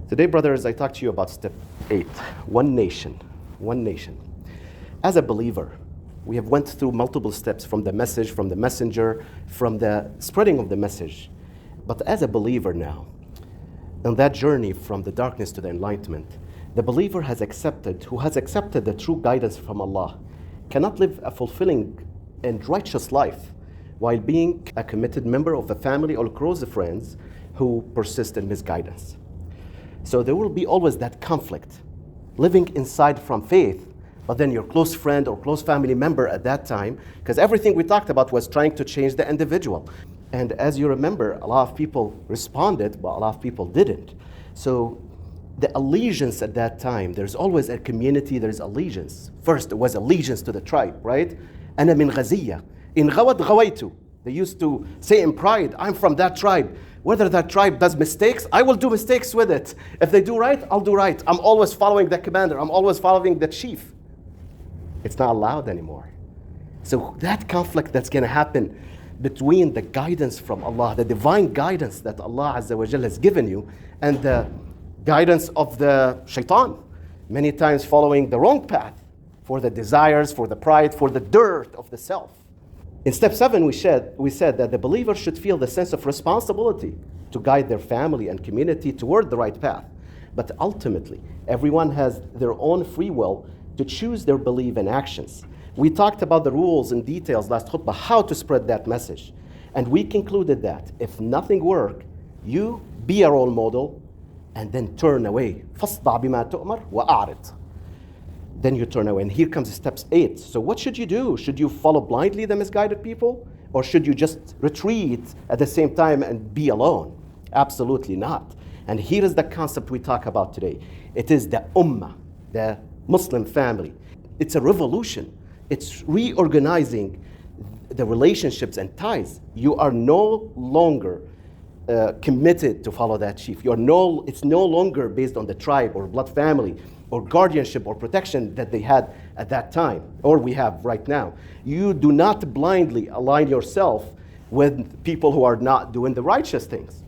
Today, brothers, I talk to you about step 8, one nation, one nation. As a believer, we have went through multiple steps from the message, from the messenger, from the spreading of the message. But as a believer now, on that journey from the darkness to the enlightenment, the believer who has accepted the true guidance from Allah, cannot live a fulfilling and righteous life while being a committed member of a family or close friends who persist in misguidance. So there will be always that conflict, living inside from faith, but then your close friend or close family member at that time, because everything we talked about was trying to change the individual. And as you remember, a lot of people responded, but a lot of people didn't. So the allegiance at that time, there's always a community, there's allegiance. First, it was allegiance to the tribe, right? أنا من غزية. إن غوت غويت. They used to say in pride, I'm from that tribe. Whether that tribe does mistakes, I will do mistakes with it. If they do right, I'll do right. I'm always following the commander. I'm always following the chief. It's not allowed anymore. So that conflict that's going to happen between the guidance from Allah, the divine guidance that Allah Azza wa Jalla has given you, and the guidance of the shaitan, many times following the wrong path for the desires, for the pride, for the dirt of the self. In step 7, we said that the believer should feel the sense of responsibility to guide their family and community toward the right path. But ultimately, everyone has their own free will to choose their belief and actions. We talked about the rules and details last khutbah, how to spread that message. And we concluded that if nothing works, you be a role model and then turn away. فَاصْدَعْ بِمَا تُؤْمَرْ وَأَعْرِضْ. Then you turn away. And here comes steps 8. So what should you do? Should you follow blindly the misguided people? Or should you just retreat at the same time and be alone? Absolutely not. And here is the concept we talk about today. It is the ummah, the Muslim family. It's a revolution. It's reorganizing the relationships and ties. You are no longer committed to follow that chief. It's no longer based on the tribe or blood family or guardianship or protection that they had at that time, or we have right now. You do not blindly align yourself with people who are not doing the righteous things.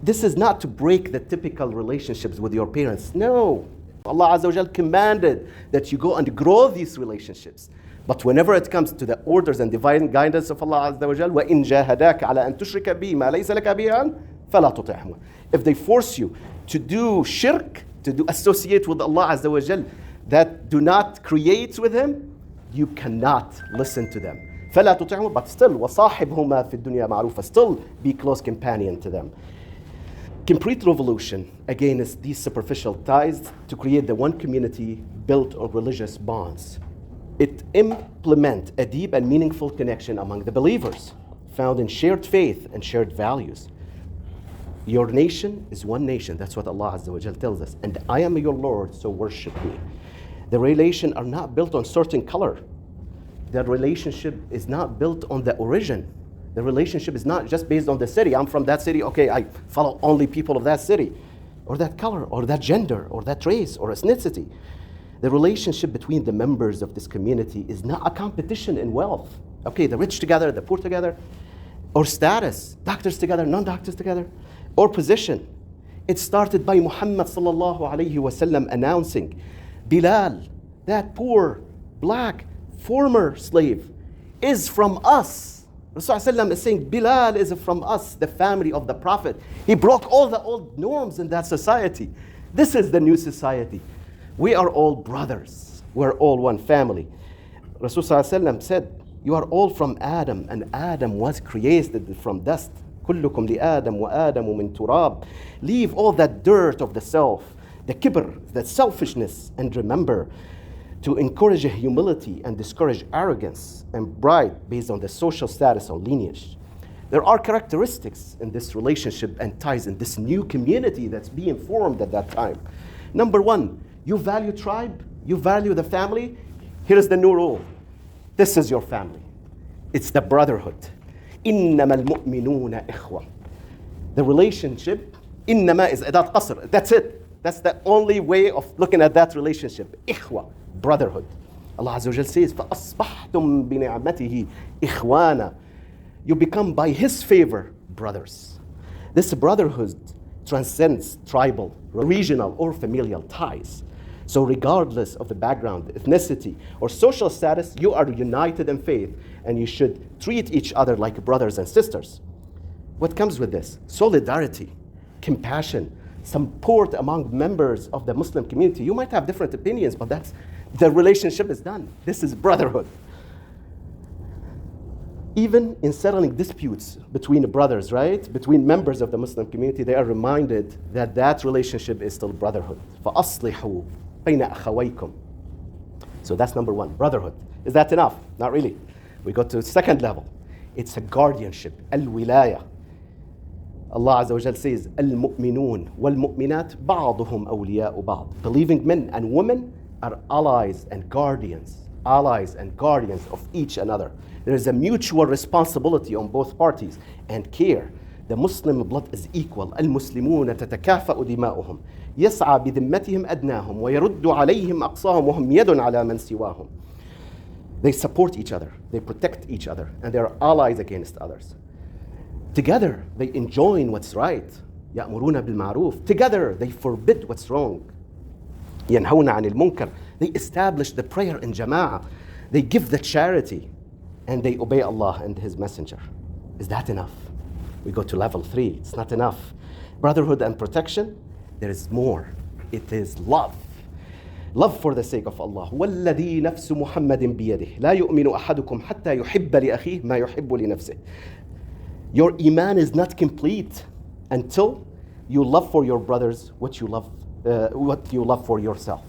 This is not to break the typical relationships with your parents. No. Allah Azza wa Jal commanded that you go and grow these relationships. But whenever it comes to the orders and divine guidance of Allah Azza wa Jal, وَإِن جَاهَدَاكَ عَلَى أَن تُشْرِكَ بِي مَا لَيْسَ لَكَ بِهِ فَلَا تُطِعْهُمَا. If they force you to do shirk, to associate with Allah Azza wa Jal, that do not create with Him, you cannot listen to them. فَلَا تُطِعْهُمَا. But still, وَصَاحِبْهُمَا فِي الدُّنْيَا مَعْرُوفًا. Still be close companion to them. Complete revolution, again, is these superficial ties to create the one community built on religious bonds. It implements a deep and meaningful connection among the believers, found in shared faith and shared values. Your nation is one nation. That's what Allah Azza wa Jal tells us. And I am your Lord, so worship me. The relation are not built on certain color. The relationship is not built on the origin. The relationship is not just based on the city. I'm from that city, okay, I follow only people of that city, or that color, or that gender, or that race, or ethnicity. The relationship between the members of this community is not a competition in wealth. Okay, the rich together, the poor together, or status, doctors together, non-doctors together, or position. It started by Muhammad sallallahu alayhi wasallam announcing, Bilal, that poor, black, former slave, is from us. Rasulullah is saying, Bilal is from us, the family of the Prophet. He broke all the old norms in that society. This is the new society. We are all brothers. We're all one family. Rasulullah said, you are all from Adam, and Adam was created from dust. كلكم لآدم وآدم من تراب. Leave all that dirt of the self, the kibr, that selfishness, and remember to encourage humility and discourage arrogance and pride based on the social status or lineage. There are characteristics in this relationship and ties in this new community that's being formed at that time. Number 1, you value tribe, you value the family. Here is the new rule. This is your family. It's the brotherhood. إِنَّمَا الْمُؤْمِنُونَ إِخْوَةً. The relationship, إِنَّمَا is أداة قصر. That's it. That's the only way of looking at that relationship. إخوة, brotherhood. Allah Azza wa Jal says, فَأَصْبَحْتُمْ بِنِعْمَتِهِ إِخْوَانًا. You become by His favor brothers. This brotherhood transcends tribal, regional, or familial ties. So regardless of the background, ethnicity, or social status, you are united in faith, and you should treat each other like brothers and sisters. What comes with this? Solidarity, compassion, support among members of the Muslim community. You might have different opinions, but the relationship is done. This is brotherhood. Even in settling disputes between brothers, right? Between members of the Muslim community, they are reminded that that relationship is still brotherhood. فَأَصْلِحُوا بَيْنَ أَخَوَيْكُمْ. So that's number one, brotherhood. Is that enough? Not really. We go to the second level. It's a guardianship, al-wilaya. Allah Azza wa Jal says, al-mu'minun wal-mu'minat ba'duhum awliya'u ba'd. Believing men and women are allies and guardians of each another. There is a mutual responsibility on both parties and care. The Muslim blood is equal. المسلمون تتكافأ دماؤهم يسعى بذمتهم أدناهم ويرد عليهم أقصاهم وهم يد على من سواهم. They support each other, they protect each other, and they are allies against others. Together, they enjoin what's right. يأمرون بالمعروف. Together, they forbid what's wrong. ينهون عن المنكر. They establish the prayer in jama'ah. They give the charity, and they obey Allah and His Messenger. Is that enough? We go to level 3. It's not enough. Brotherhood and protection, there is more. It is love. Love for the sake of Allah. وَالَّذِي نَفْسُ مُحَمَّدٍ بِيَدِهِ لَا يُؤْمِنُ أَحَدُكُمْ حَتَّى يُحِبَّ لِأَخِيهِ مَا يُحِبُّ لِنَفْسِهِ. Your iman is not complete until you love for your brothers what you love for yourself.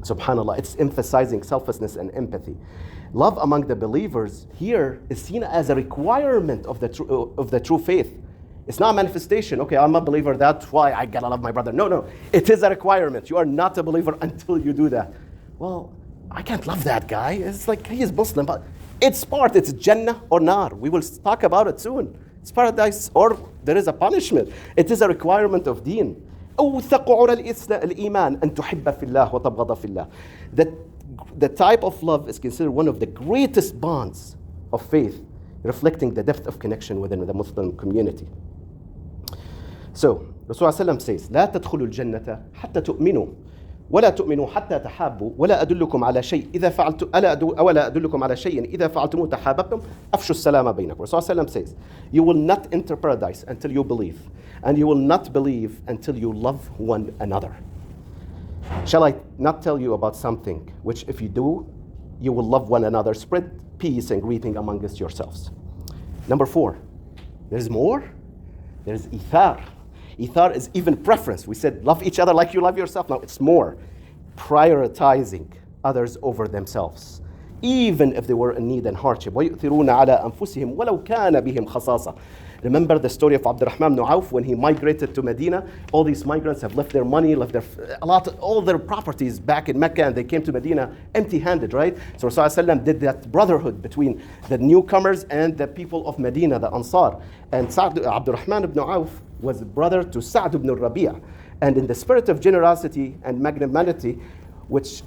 Subhanallah, it's emphasizing selflessness and empathy. Love among the believers here is seen as a requirement of the true faith. It's not a manifestation. Okay, I'm a believer, that's why I gotta love my brother. No, it is a requirement. You are not a believer until you do that. Well, I can't love that guy. It's like he is Muslim, but it's Jannah or Nar. We will talk about it soon. It's paradise or there is a punishment. It is a requirement of deen. أوثق عرى الإيمان أن تحب في الله وتبغض في الله. The type of love is considered one of the greatest bonds of faith, reflecting the depth of connection within the Muslim community. So, Rasulullah says, لا تدخلوا الجنة حتى تؤمنوا ولا تؤمنوا حتى تحابوا ولا أدلكم على شيء إذا فعلتم ولا أدلكم على شيء إذا فعلتموه تحاببتم أفشوا السلام بينكم. Rasulullah says, you will not enter paradise until you believe, and you will not believe until you love one another. Shall I not tell you about something which if you do, you will love one another, spread peace and greeting amongst yourselves. Number 4, there's more. There's ithar. Ithar is even preference. We said love each other like you love yourself. Now it's more. Prioritizing others over themselves, even if they were in need and hardship. وَيُؤْثِرُونَ عَلَىٰ أَنفُسِهِمْ وَلَوْ كَانَ بِهِمْ خَصَاصَةٌ. Remember the story of Abdurrahman ibn Auf when he migrated to Medina? All these migrants have left their money, all their properties back in Mecca, and they came to Medina empty-handed, right? So Rasulullah did that brotherhood between the newcomers and the people of Medina, the Ansar. And Abdurrahman ibn Auf was brother to Sa'd ibn Rabi'a. And in the spirit of generosity and magnanimity with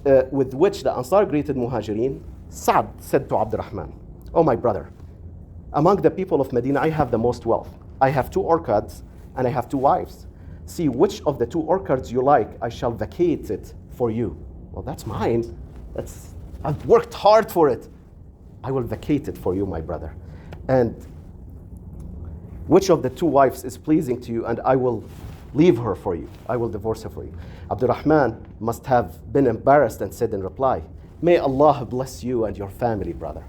which the Ansar greeted Muhajirin, Sa'd said to Abdurrahman, "Oh my brother, among the people of Medina, I have the most wealth. I have 2 orchards and I have 2 wives. See which of the 2 orchards you like, I shall vacate it for you." Well, that's mine. I've worked hard for it. I will vacate it for you, my brother. And which of the 2 wives is pleasing to you, and I will leave her for you. I will divorce her for you. Abdurrahman must have been embarrassed and said in reply, "May Allah bless you and your family, brother,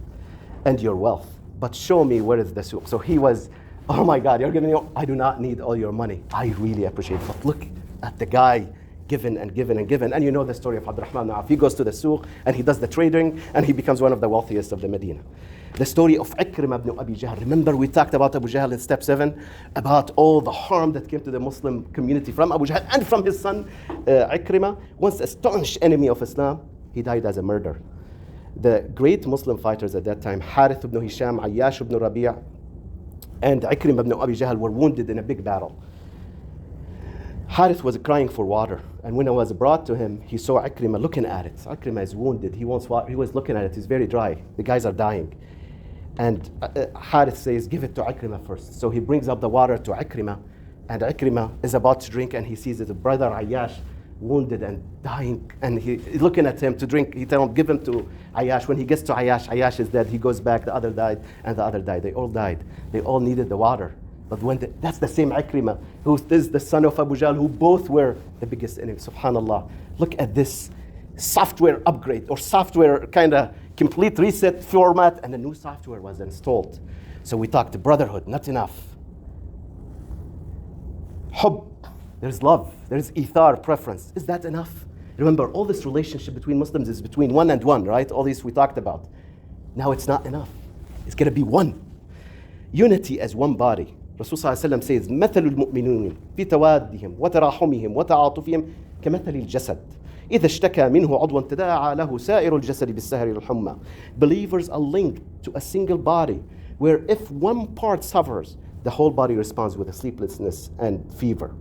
and your wealth. But show me where is the souq." So he was, oh my God, you're giving me, I do not need all your money. I really appreciate it. But look at the guy given and given and given. And you know the story of Abdurrahman ibn Auf. He goes to the souq and he does the trading and he becomes one of the wealthiest of the Medina. The story of Ikrimah ibn Abi Jahl. Remember we talked about Abu Jahl in step 7, about all the harm that came to the Muslim community from Abu Jahl and from his son Ikrimah. Once a staunch enemy of Islam, he died as a murderer. The great Muslim fighters at that time, Harith ibn Hisham, Ayyash ibn Rabi' and Ikrimah ibn Abi Jahl were wounded in a big battle. Harith was crying for water, and when it was brought to him, he saw Ikrimah looking at it. Ikrimah is wounded, he wants water. He was looking at it, it's very dry. The guys are dying. And Harith says, "Give it to Ikrimah first." So he brings up the water to Ikrimah, And Ikrimah is about to drink, and he sees his brother Ayyash wounded and dying, and he's looking at him to drink. He tells him, give him to Ayyash. When he gets to Ayyash, Ayyash is dead. He goes back, the other died, and the other died. They all died. They all needed the water. But that's the same Ikrimah, who is the son of Abu Jahl, who both were the biggest enemies. Subhanallah. Look at this software upgrade, or software kind of complete reset format, and a new software was installed. So we talked brotherhood, not enough. Hubb, there's love, there's ithar, preference. Is that enough? Remember, all this relationship between Muslims is between one and one, right? All these we talked about. Now it's not enough. It's going to be one. Unity as one body. Rasul ﷺ says, مثل المؤمنين في توادهم وتراحمهم وتعاطفهم كمثل الجسد إذا اشتكى منه عضو تداعى له سائر الجسد بالسهر الحمى. Believers are linked to a single body, where if one part suffers, the whole body responds with a sleeplessness and fever.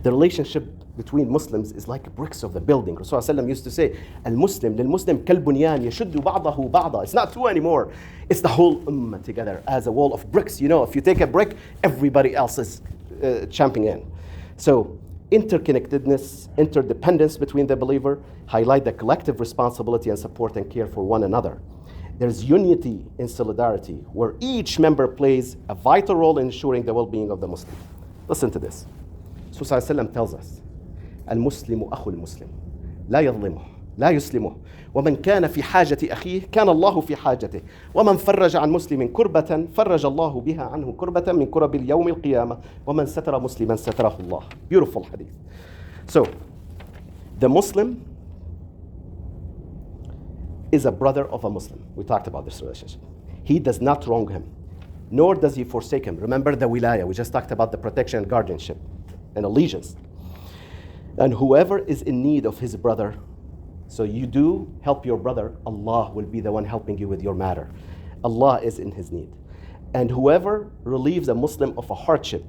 The relationship between Muslims is like bricks of the building. Rasulullah used to say, Al-Muslim lil-Muslim kal-bunyan yashuddu ba'dahu ba'da. It's not two anymore. It's the whole ummah together as a wall of bricks. You know, if you take a brick, everybody else is jumping in. So, interconnectedness, interdependence between the believer highlight the collective responsibility and support and care for one another. There's unity in solidarity, where each member plays a vital role in ensuring the well-being of the Muslim. Listen to this. Rasulullah tells us, المسلم أخو المسلم لا يظلمه لا يسلمه ومن كان في حاجة أخيه كان الله في حاجته ومن فرج عن مسلم كربة فرج الله بها عنه كربة من كرب اليوم القيامة ومن ستر مسلما ستره الله. Beautiful hadith. So, the Muslim is a brother of a Muslim. We talked about this relationship. He does not wrong him, nor does he forsake him. Remember the wilaya. We just talked about the protection and guardianship and allegiance. And whoever is in need of his brother, so you do help your brother, Allah will be the one helping you with your matter. Allah is in his need. And whoever relieves a Muslim of a hardship,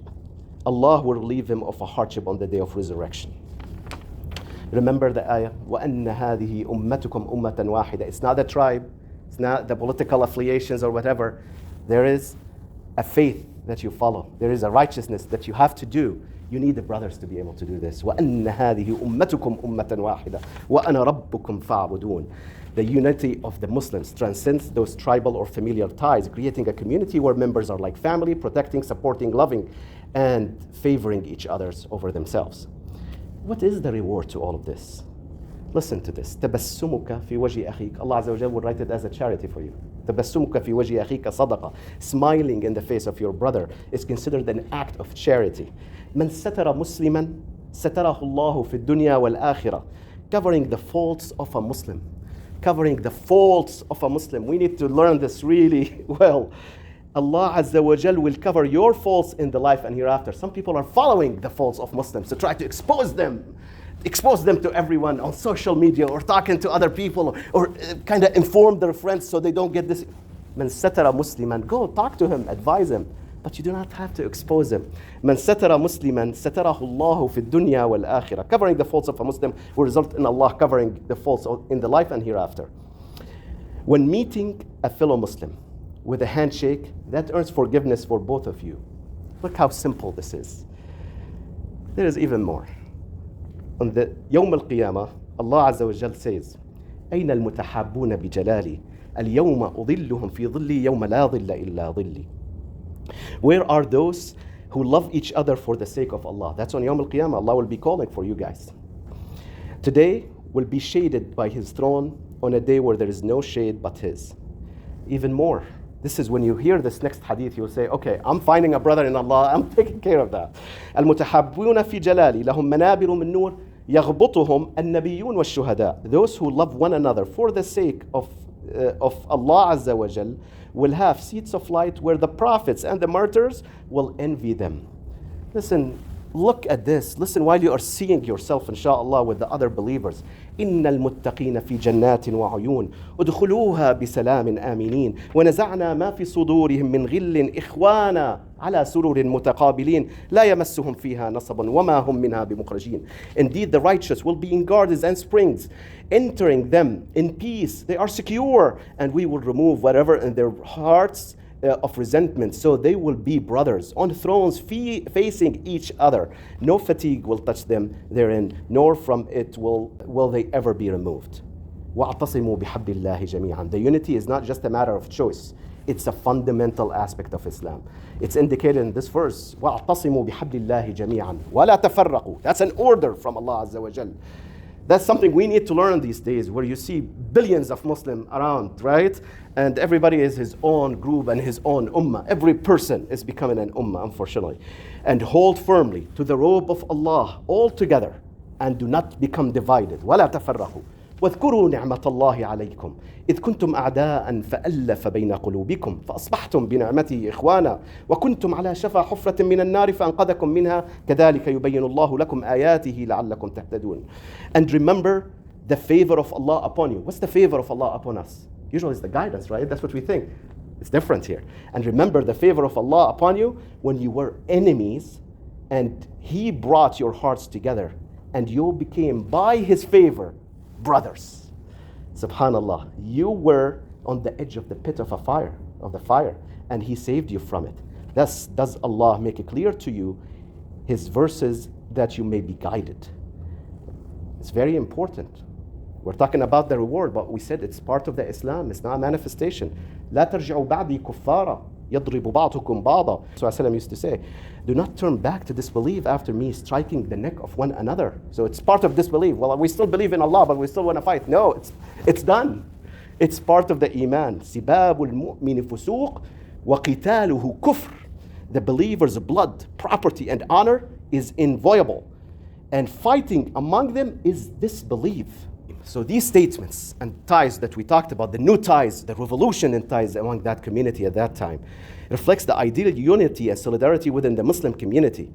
Allah will relieve him of a hardship on the day of resurrection. Remember the ayah, وَأَنَّ هَذِهِ أُمَّتُكُمْ أُمَّةً وَاحِدًا. It's not a tribe, it's not the political affiliations or whatever. There is a faith that you follow. There is a righteousness that you have to do. You need the brothers to be able to do this. وَأَنَّ هَذِهِ أُمَّتُكُمْ أُمَّةً وَاحِدًا وَأَنَا رَبُّكُمْ فَاعْبُدُونَ. The unity of the Muslims transcends those tribal or familiar ties, creating a community where members are like family, protecting, supporting, loving, and favoring each other over themselves. What is the reward to all of this? Listen to this. تبسمك في وجه أخيك. Allah Azza wa Jalla will write it as a charity for you. تبسمك في وجه أخيك صدقة. Smiling in the face of your brother is considered an act of charity. من ستر مسلما ستره الله في الدنيا والآخرة. Covering the faults of a Muslim. Covering the faults of a Muslim. We need to learn this really well. Allah Azza wa Jal will cover your faults in the life and hereafter. Some people are following the faults of Muslims to try to expose them to everyone on social media, or talking to other people, or kind of inform their friends so they don't get this. Man satara musliman, go talk to him, advise him, but you do not have to expose him. Man satara musliman satarahu Allahu fi dunya wal akhirah. Covering the faults of a Muslim will result in Allah covering the faults in the life and hereafter. When meeting a fellow Muslim with a handshake, that earns forgiveness for both of you. Look how simple this is. There is even more. On the يوم القيامة, Allah Azza wa Jal says, أين المتحابون بجلالي اليوم أظلهم في ظلي يوم لا ظل إلا ظلي. Where are those who love each other for the sake of Allah? That's on يوم القيامة. Allah will be calling for you guys. Today will be shaded by His throne on a day where there is no shade but His. Even more. This is when you hear this next hadith, you'll say, okay, I'm finding a brother in Allah, I'm taking care of that. المتحابون في جلالي لهم منابر من نور يغبطهم النبيون والشهداء. Those who love one another for the sake of Allah Azza wa Jal will have seats of light where the prophets and the martyrs will envy them. Listen, look at this. Listen while you are seeing yourself, inshallah, with the other believers. إن المتقين في جنات وعيون ادخلوها بسلام آمنين ونزعنا ما في صدورهم من غل إخوانا على سرر متقابلين لا يمسهم فيها نصب وما هم منها بمخرجين. Indeed, the righteous will be in gardens and springs, entering them in peace. They are secure, and we will remove whatever in their hearts of resentment. So they will be brothers on thrones facing each other. No fatigue will touch them therein, nor from it will they ever be removed. وَاعْتَصِمُوا بِحَبِّ اللَّهِ جَمِيعًا. The unity is not just a matter of choice. It's a fundamental aspect of Islam. It's indicated in this verse, وَاعْتَصِمُوا بِحَبِّ اللَّهِ جَمِيعًا وَلَا تَفَرَّقُوا. That's an order from Allah Azza wa Jal. That's something we need to learn these days, where you see billions of Muslims around, right? And everybody is his own group and his own ummah. Every person is becoming an ummah, unfortunately. And hold firmly to the robe of Allah all together, and do not become divided. وَلَا تَفَرَّقُوا. واذكروا نعمة الله عليكم إذ كنتم أعداء فألف بين قلوبكم فأصبحتم بنعمته إخوانا وكنتم على شفا حفرة من النار فأنقذكم منها كذلك يبين الله لكم آياته لعلكم تهتدون. And remember the favor of Allah upon you. What's the favor of Allah upon us? Usually it's the guidance, right? That's what we think. It's different here. And remember the favor of Allah upon you when you were enemies, and He brought your hearts together, and you became by His favor brothers. Subhanallah. You were on the edge of the pit of the fire, and He saved you from it. Thus does Allah make it clear to you His verses that you may be guided. It's very important. We're talking about the reward, but we said it's part of the Islam. It's not a manifestation. لا ترجعوا بعدي كفارا يضرب بعضكم بعضا. So Rasulullah used to say, do not turn back to disbelief after me striking the neck of one another. So it's part of disbelief. Well, we still believe in Allah, but we still want to fight. No, it's done. It's part of the iman. سباب المؤمن فسوق وقتاله كفر. The believer's blood, property, and honor is inviolable, and fighting among them is disbelief. So these statements and ties that we talked about, the new ties, the revolution in ties among that community at that time, reflects the ideal unity and solidarity within the Muslim community.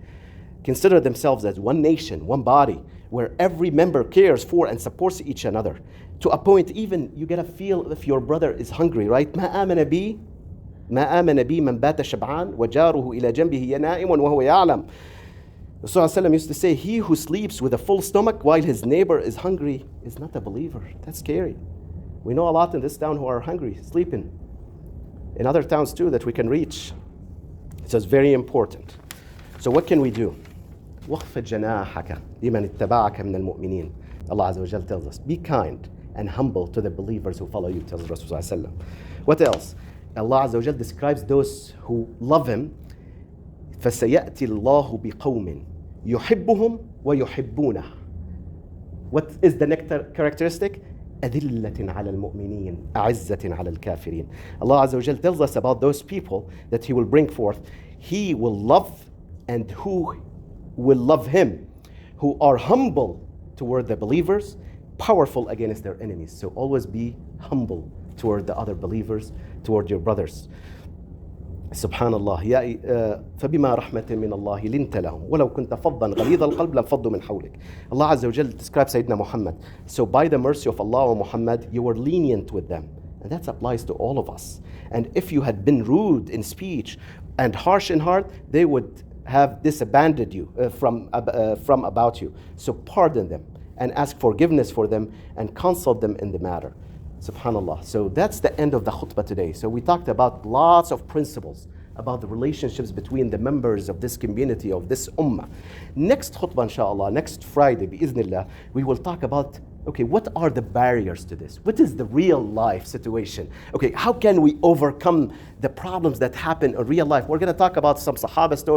Consider themselves as one nation, one body, where every member cares for and supports each another. To a point, even you get a feel if your brother is hungry, right? ما آمن بي من بات شبعان وجاره إلى جنبه نائم وهو يعلم. Rasulullah used to say, he who sleeps with a full stomach while his neighbor is hungry is not a believer. That's scary. We know a lot in this town who are hungry, sleeping. In other towns too that we can reach. So it's very important. So what can we do? وَخْفَ جَنَاحَكَ لِمَنِ اتَّبَعَكَ مِنَ الْمُؤْمِنِينَ. Allah Azza wa Jal tells us, be kind and humble to the believers who follow you, tells Rasulullah. What else? Allah Azza wa Jal describes those who love Him. فَسَيَأْتِي اللَّهُ بِقَوْمٍ يُحِبُّهُمْ وَيُحِبُّونَهُ. What is the next characteristic? أَذِلَّةٍ عَلَى الْمُؤْمِنِينَ أَعِزَّةٍ عَلى الْكَافِرِينَ. Allah Azza wa Jal tells us about those people that He will bring forth. He will love, and who will love Him, who are humble toward the believers, powerful against their enemies. So always be humble toward the other believers, toward your brothers. Subhanallah. فبما رحمة من الله لنت لهم ولو كنت فظا غليظ القلب لانفضوا من حولك. Allah Azza wa Jal describes Sayyidina Muhammad. So by the mercy of Allah or Muhammad, you were lenient with them. And that applies to all of us. And if you had been rude in speech and harsh in heart, they would have disabandoned you from about you. So pardon them and ask forgiveness for them and consult them in the matter. Subhanallah. So that's the end of the khutbah today. So we talked about lots of principles about the relationships between the members of this community, of this ummah. Next khutbah, inshallah, next Friday, bi'idhnillah, we will talk about, okay, what are the barriers to this? What is the real life situation? Okay, how can we overcome the problems that happen in real life? We're going to talk about some Sahaba stories.